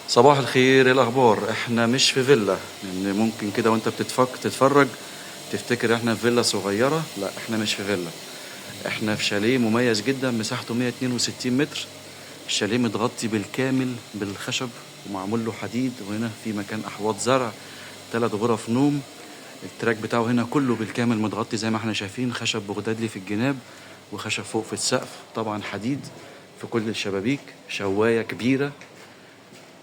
صباح الخير، ايه الاخبار؟ احنا مش في فيلا، لان ممكن كده وانت تتفرج تفتكر احنا في فيلا صغيرة. لا، احنا مش في فيلا، احنا في شاليه مميز جدا، مساحته 162 متر. الشاليه متغطي بالكامل بالخشب ومعمول له حديد، وهنا في مكان احواض زرع، 3 غرف نوم. التراك بتاعه هنا كله بالكامل متغطي زي ما احنا شايفين، خشب بغدادلي في الجناب وخشب فوق في السقف، طبعا حديد في كل الشبابيك، شواية كبيرة.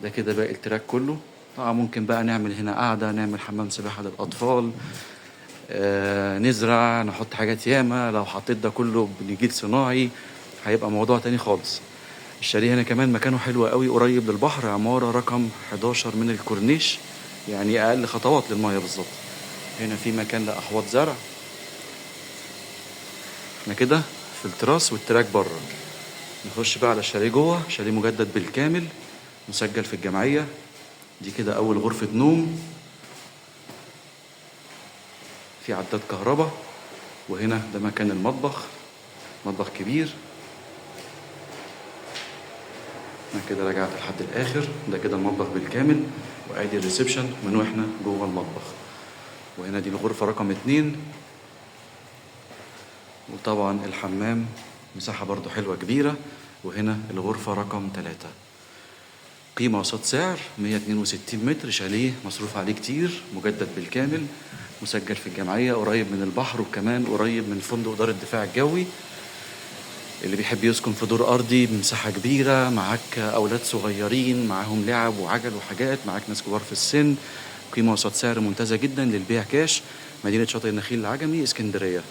ده كده باقي التراك كله. طبعا ممكن بقى نعمل هنا قاعدة، نعمل حمام سباحة للأطفال، نزرع، نحط حاجات ياما. لو حطيت ده كله بنجيل صناعي هيبقى موضوع تاني خالص. الشاليه هنا كمان مكانه حلو قوي، قريب للبحر، عمارة رقم 11 من الكورنيش، يعني أقل خطوات للمية بالظبط. هنا في مكان لأحواض زرع. احنا كده في التراس والتراك بره. نخش بقى على الشاليه جوه. شاليه مجدد بالكامل، مسجل في الجمعية. دي كده أول غرفة نوم، في عداد كهرباء. وهنا ده مكان المطبخ، مطبخ كبير. انا كده رجعت لحد الآخر. ده كده المطبخ بالكامل، وادي الريسبشن من واحنا جوه المطبخ. وهنا دي الغرفة رقم 2، وطبعا الحمام مساحة برضو حلوة كبيرة. وهنا الغرفة رقم 3. قيمة قصاد سعر 162 متر، شاليه مصروف عليه كتير، مجدد بالكامل، مسجل في الجمعية، قريب من البحر، وكمان قريب من فندق دار الدفاع الجوي. اللي بيحب يسكن في دور أرضي بمساحة كبيرة، معاك أولاد صغيرين معاهم لعب وعجل وحاجات، معاك ناس كبار في السن. قيمة قصاد سعر ممتازة جدا للبيع كاش. مدينة شاطئ النخيل العجمي، اسكندرية.